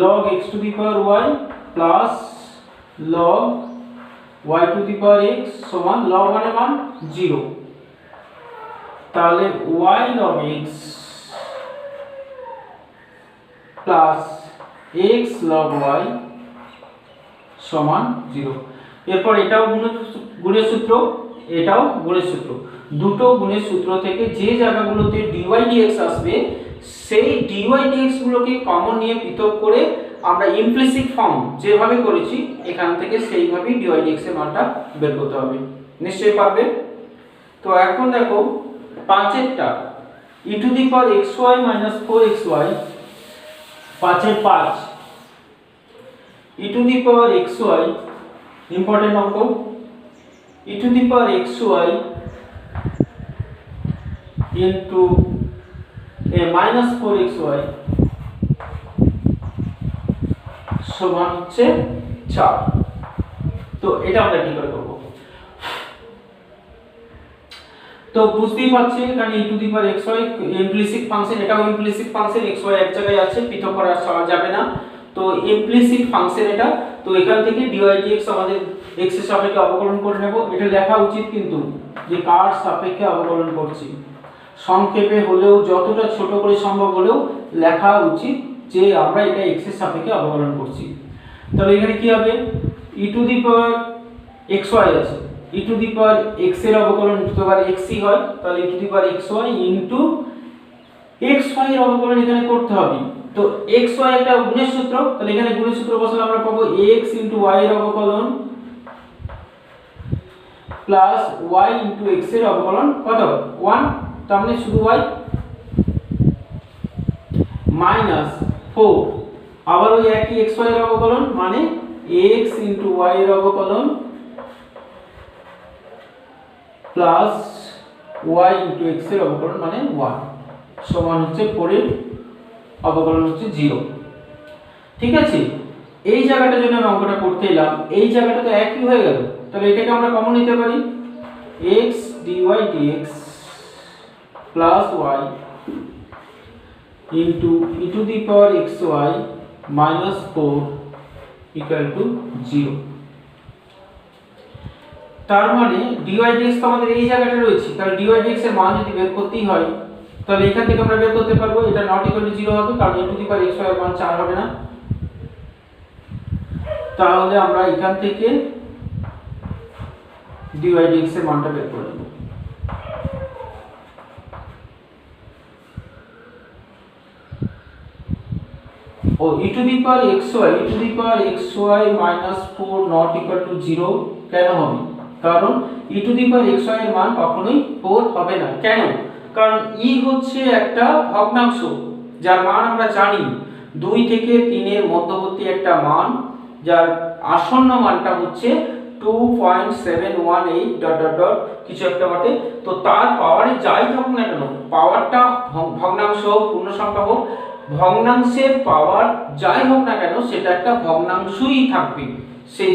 log x to the power y plus log y two the power x সমান log 1 এর মান 0। তাহলে y log x plus x log y সমান 0। এরপর এটাও গুণের সূত্র, এটাও গুণের সূত্র। দুটো গুণের সূত্র থেকে যে জায়গাগুলোতে dy dx আসবে সেই dy dx গুলোকে কমন নিয়ে পৃথক করে আমরা ইমপ্লিসিট ফর্ম যেভাবে করেছি এখান থেকে সেইভাবেই dy dx এর মানটা বের করতে হবে। নিশ্চয়ই পারবে? তো এখন দেখো 5 এরটা e to the power xy minus 4xy, 5 এর 5 e to the power xy, important অঙ্ক, e to the power xy into a minus 4xy সমান হচ্ছে 4। তো এটা আমরা কি করে করব? তো বুঝতেই পারছি এখানে e to the power xy implicit function, এটাও ইমপ্লিসিট ফাংশন, xy এক জায়গায় আছে, পৃথক করা যাবে না। তো ইমপ্লিসিট ফাংশন এটা। তো এখান থেকে dy dx আমাদের x এর সাপেক্ষে অবকলন করে নেব। এটা লেখা উচিত কিন্তু যে কার সাপেক্ষে অবকলন করছি, সংক্ষেপে হলেও যতটা ছোট করে সম্ভব হলেও লেখা উচিত যে আমরা এটা x এর সাপেক্ষে অবকলন করছি। তাহলে এখানে কি হবে? e to the power xy আছে, e to the power x এর অবকলন e to the power xy হয়, তাহলে e to the power xy into xy এর অবকলন এখানে করতে হবে। তো xy একটা গুণের সূত্র, তাহলে এখানে গুণের সূত্র বসালে আমরা পাবো x ইনটু y এর অবকলন প্লাস y ইনটু x এর অবকলন কত? 1, তার মানে শুধু y মাইনাস 4, আবার ওই একই xy এর অবকলন মানে x ইনটু y এর অবকলন প্লাস y ইনটু x এর অবকলন মানে 1 সমান হচ্ছে 4 এর অবকলন হচ্ছে 0। ঠিক আছে, এই জায়গাটার জন্য আমি অঙ্কটা করতে এলাম, এই জায়গাটা তো একই হয়ে গেল। তাহলে এটাকে আমরা কমন নিতে পারি, x dy dx plus y into e to the power xy minus 4 equal to 0। তার মানে dy dx তো আমাদের এই জায়গাটা রয়েছে, তাহলে dy dx এর মান যদি বের করতেই হয় তাহলে এখান থেকে আমরা বের করতে পারবো এটা নট ইকুয়াল টু 0 হবে, কারণ e to the power xy এর মান 4 হবে না। তাহলে আমরা এখান থেকে dy dx এর মানটা বের করে নেব। ও e to the power xy, e to the power xy minus 4 not equal to 0 কেন হবে? কারণ e to the power xy এর মান কখনোই 4 হবে না। কেন? কারণ e হচ্ছে একটা ভগ্নাংশ যার মান আমরা জানি 2 থেকে 3 এর মধ্যবর্তী একটা মান, যার আসন্ন মানটা হচ্ছে 2.718 ডট ডট ডট কিছু একটা বটে। তো তার পাওয়ারে যাই থাকুক না কেন, পাওয়ারটা ভগ্নাংশ হোক পূর্ণ সংখ্যা হোক, ভগ্নাংশের পাওয়ার যাই হোক না কেন সেটা একটা ভগ্নাংশই থাকবে। সেই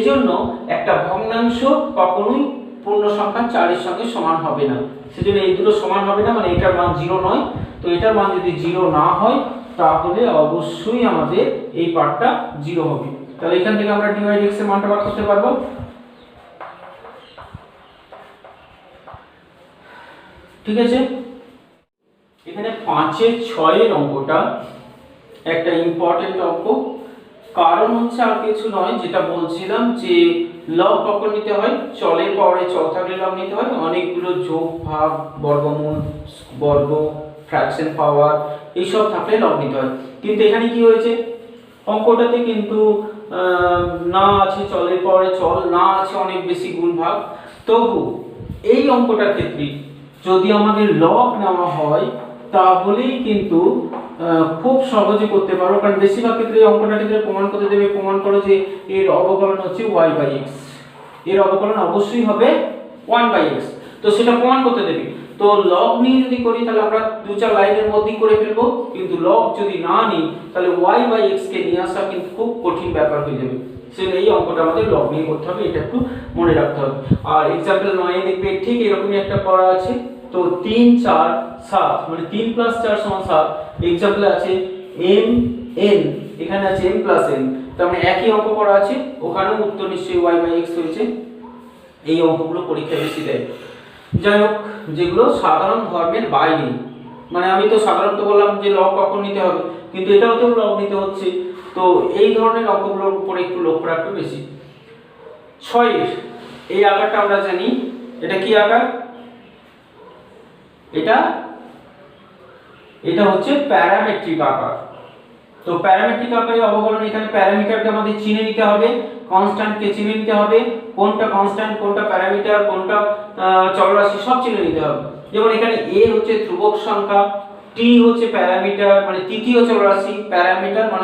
জন্য একটা ভগ্নাংশ কখনোই পূর্ণ সংখ্যা 4 এর সঙ্গে সমান হবে না। সেজন্য এই দুটো সমান হবে না, মানে এটার মান 0 নয়। তো এটার মান যদি 0 না হয় তাহলে অবশ্যই আমাদের এই পার্টটা 0 হবে। তাহলে এখান থেকে আমরা dy dx এর মানটা বার করতে পারবো। ঠিক আছে, এখানে 5 এর 6 এর অঙ্কটা একটা ইম্পর্টেন্ট অঙ্ক। কারণ হচ্ছে আর কিছু নয়, যেটা বলছিলাম যে লব কখন নিতে হয়, চলের পাওয়ারে চল থাকলে লব নিতে হয়, অনেকগুলো যোগ ভাগ বর্গমূল বর্গ ফ্র্যাকশন পাওয়ার এইসব থাকলে লব নিতে হয়। কিন্তু এখানে কি হয়েছে, অঙ্কটাতে কিন্তু না আছে চলের পাওয়ারে চল, না আছে অনেক বেশি গুণ ভাগ। তবু এই অঙ্কটার ক্ষেত্রে যদি আমাদের লব নেওয়া হয় তাহলেই কিন্তু খুব সহজে করতে পারো। কারণ বেশিরভাগ ক্ষেত্রে এই অঙ্কটার ক্ষেত্রে প্রমাণ করতে দেবে, প্রমাণ করো যে এর অবকলন হচ্ছে y/x, এর অবকলন অবশ্যই হবে 1/x। তো সেটা প্রমাণ করতে দেবে। তো লব নিয়ে যদি করি তাহলে আমরা 2-4 লাইনের মধ্যেই করে ফেলবো, কিন্তু লব যদি না নিই তাহলে y/x কে নিয়ে আসা কিন্তু খুব কঠিন ব্যাপার হয়ে যাবে। সেজন্য এই অঙ্কটা আমাদের লব নিয়ে করতে হবে, এটা একটু মনে রাখতে হবে। আর एग्जांपल 9 এ দেখবে ঠিক এরকমই একটা পড়া আছে। তো 3 4 7 মানে 3 + 4 = 7। एग्जांपल আছে m n, এখানে আছে m + n, তার মানে একই অঙ্ক করা আছে, ওখানেও উত্তর নিশ্চয়ই y/x হয়েছে। এই অঙ্কগুলো পরীক্ষায় বেশি দেয়। যাই হোক, যেগুলো সাধারণ ধর্মের বাইরে, মানে আমি তো সাধারণত বললাম যে লব কখন নিতে হবে, কিন্তু এটাও লব নিতে হচ্ছে। তো এই ধরনের অঙ্কগুলোর উপরে একটু লক্ষ্য রাখতে বেশি। 6 এর এই আকারটা আমরা জানি, এটা কি আকার, এটা হচ্ছে প্যারামেট্রিক আকার। তো প্যারামেট্রিক আকারে অবকলন, এখানে প্যারামিটারকে আমাদের চিনে নিতে হবে, কনস্ট্যান্টকে চিনে নিতে হবে, কোনটা কনস্ট্যান্ট কোনটা প্যারামিটার কোনটা চলরাশি সব চিনে নিতে হবে। যেমন এখানে a হচ্ছে ধ্রুবক সংখ্যা, t হচ্ছে প্যারামিটার মানে তৃতীয় চলরাশি, প্যারামিটার মানে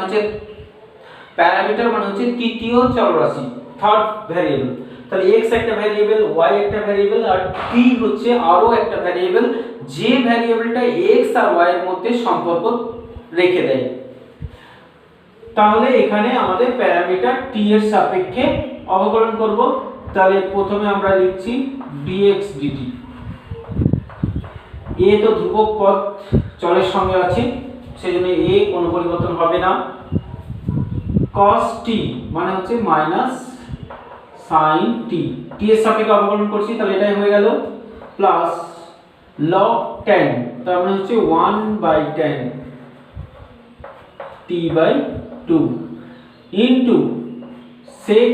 হচ্ছে তৃতীয় চলরাশি, থার্ড ভ্যারিয়েবল। তাহলে x একটা ভ্যারিয়েবল, y একটা ভ্যারিয়েবল, আর t হচ্ছে আরো একটা ভ্যারিয়েবল, যে ভ্যারিয়েবলটা x আর y এর মধ্যে সম্পর্ক রেখে দেয়। তাহলে এখানে আমাদের প্যারামিটার t এর সাপেক্ষে অবকলন করব। তাহলে প্রথমে আমরা লিখছি dx dt। a তো ধ্রুবক পদ চলের সঙ্গে আছে, সেজন্য a কোনো পরিবর্তন হবে না। cos t মানে হচ্ছে মাইনাস sin t, t এর সাপেক্ষে অবকলন করছি, তাহলে এটাই হয়ে গেল, প্লাস log tan, তার মানে হচ্ছে 1/tan t/2 into sec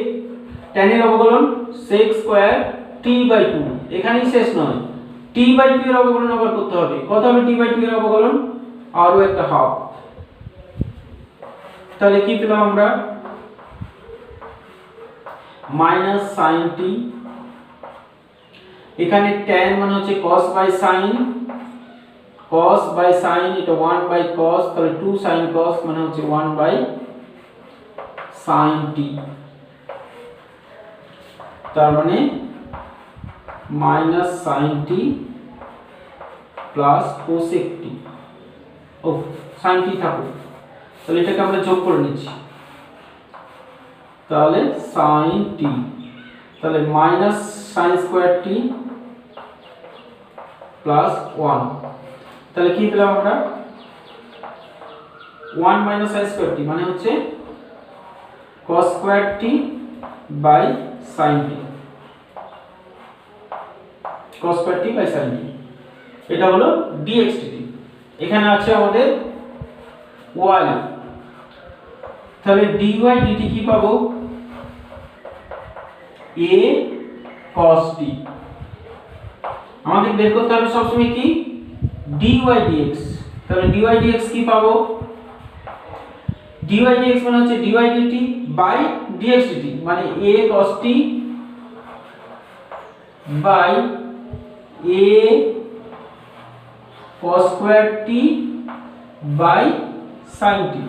tan এর অবকলন sec স্কয়ার t/2। এখানেই শেষ নয়, t/2 এর অবকলন আবার করতে হবে। কত হবে t/2 এর অবকলন, আরো একটা হাফ। তাহলে কি পেলাম আমরা, মাইনাস sin t, এখানে tan মানে হচ্ছে cos/sin, cos/sin এটা 1/cos, তাহলে 2 sin cos মানে হচ্ছে 1/sin t, তার মানে minus sin t plus cosec t। ও sin t থাকুক, তাহলে এটাকে আমরা যোগ করে নিচ্ছি, তাহলে sin t, তাহলে minus sin square t plus 1, তাহলে কি পেলাম আমরা, 1 মাইনাস sin স্কয়ার t মানে হচ্ছে cos square t by sin t, cos square t by sin t। এটা হলো dx dt। এখানে আছে আমাদের y, তাহলে dy dt কি পাবো, a cos t। আমাদের বের করতে হবে সবসময় কি, dy dx। তাহলে dy dx কি পাবো, dy dx মানে হচ্ছে dy dt by dx dt, মানে a cos t বাই a cos square t by sin t.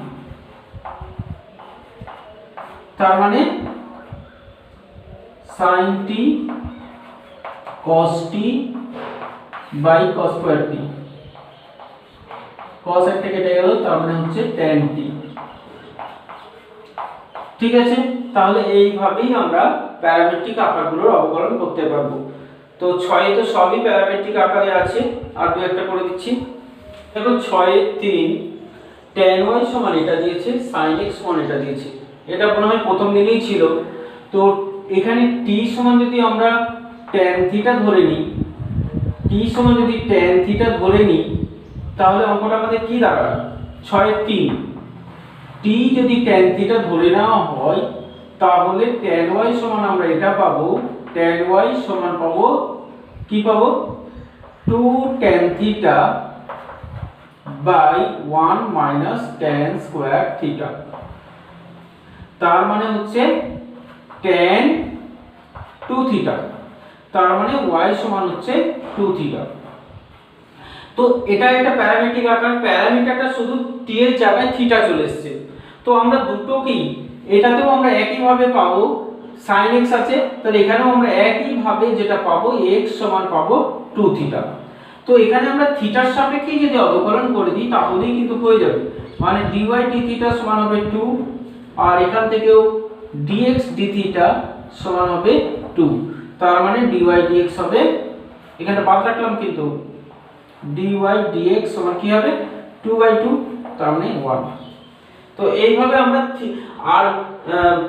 তার মানে sin t cos t by cos square t, cos একটা কেটে গেল, তার মানে হচ্ছে tan টি। ঠিক আছে, তাহলে এইভাবেই আমরা প্যারামেট্রিক আকারগুলোর অবকলন করতে পারবো। তো 6 তো সবই প্যারামেট্রিক আকারে আছে, আর দু একটা করে দিচ্ছি। দেখো 6 এর 3 tan y সমান এটা দিয়েছে, sin x সমান এটা দিয়েছে। এটা মনে হয় প্রথম দিনেই ছিল। তো এখানে t সমান যদি আমরা tan থিটা ধরে নিই, t সমান যদি tan থিটা ধরে নিই, তাহলে অঙ্কটা আমাদের কি দাঁড়াবে? 6 এর 3 t যদি tan থিটা ধরে নেওয়া হয়, তাহলে tan y সমান আমরা এটা পাবো, tan y সমান পাবো কি পাবো? 2 tan থিটা বাই 1 মাইনাস tan স্কয়ার থিটা। তার মানে হচ্ছে tan 2 থিটা, তার মানে y সমান হচ্ছে 2 থিটা। তো এটা একটা প্যারামেট্রিক আকার, প্যারামিটারটা শুধু t এর জায়গায় থিটা চলে এসেছে। তো আমরা দুটোকেই, এটাতেও আমরা একই ভাবে পাবো, sin x আছে, তাহলে এখানেও আমরা একই ভাবে যেটা পাবো x সমান পাবো 2 থিটা। তো এখানে আমরা থিটার সাপেক্ষে যদি অবকলন করে দিই, তাহলেই কিন্তু হয়ে যাবে। মানে dy d থিটা সমান হবে 2, আর এখান থেকেও dx d থিটা সমান হবে 2। তার মানে dy dx হবে, এখানে বাদ রাখলাম কিন্তু, dy dx সমান কি হবে? 2/2, তার মানে 1। তো এইভাবে আমরা আর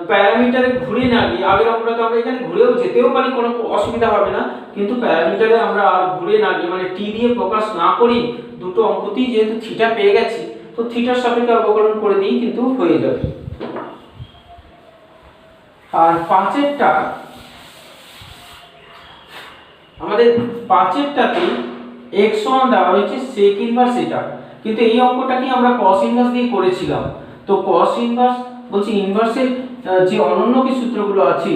প্যারামিটারে ঘুরে না গিয়ে, আগের অঙ্কটাতে আমরা এখানে ঘুরেও যেতেও পারি, কোনো অসুবিধা হবে না, কিন্তু প্যারামিটারে আমরা আর ঘুরে না গিয়ে, মানে টি দিয়ে প্রকাশ না করি, দুটো অঙ্কতেই যেহেতু থিটা পেয়ে গেছি, তো থিটার সাপেক্ষে অবকলন করে দিই কিন্তু হয়ে যাবে। আর পাঁচেরটা, আমাদের পাঁচেরটাতে x সমান দেওয়া হয়েছে sec ইনভার্স এটা, কিন্তু এই অঙ্কটাকে আমরা cos ইনভার্স দিয়ে করেছিলাম। তো cos ইনভার্স বলছি, ইনভার্সের যে অনন্য কি সূত্রগুলো আছে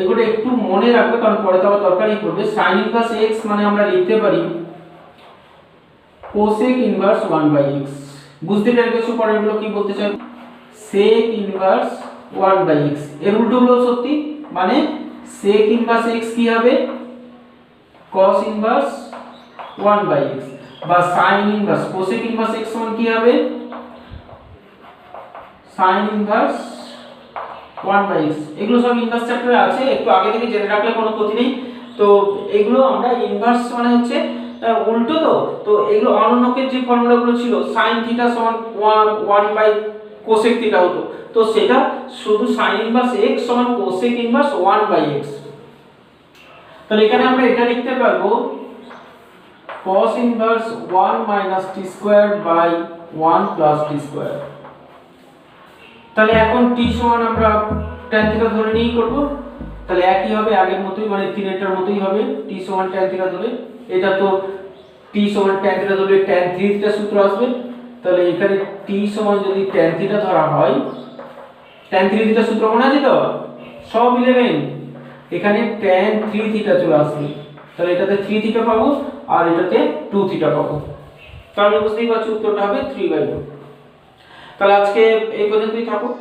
এগুলো একটু মনে রাখবে, কারণ পরে তো আবার দরকারই পড়বে। sin ইনভার্স x মানে আমরা লিখতে পারি cosec ইনভার্স 1/x। বুঝতে পেরে গেছো পরে এগুলো কি বলতে চাই? sec ইনভার্স 1/x এর উল্টো হলো সত্যি, মানে sec ইনভার্স x কি হবে? cos ইনভার্স 1/x, বা sin inverse cosec inverse x সমান কি হবে? sin inverse 1/x। এগুলো সব ইনভার্স চ্যাপ্টারে আছে, একটু আগে থেকে জেনে রাখলে কোনো ক্ষতি নেই। তো এগুলো আমরা ইনভার্স মানে হচ্ছে উল্টো, তো এগুলো অনন্যকের যে ফর্মুলাগুলো ছিল, sin থিটা সমান 1/cosec থিটা হতো, তো সেটা শুধু sin ইনভার্স x সমান cosec ইনভার্স 1/x। তাহলে এখানে আমরা এটা লিখতে পারবো cos inverse 1 minus t square by 1 plus t square. তাহলে এখন t সমান আমরা tan থিটা ধরে নিয়েই করব, তাহলে একই হবে আগের মতই, মানে 3টার মতই হবে, t সমান tan থিটা ধরে। এটা তো t সমান tan থিটা ধরে tan 3 থিটা সূত্র আসবে, তাহলে এখানে t সমান যদি tan থিটা ধরা হয়, tan 3 থিটা সূত্র মনে আছে তো? সব 11, এখানে tan 3 থিটা চলে আসবে, তাহলে এটাতে 3 থিটা পাবো আর এটাতে 2 থিটা পাবো। তাহলে বুঝতেই পারছো উত্তরটা হবে 3/2। তাহলে আজকে এই পর্যন্তই থাকুক।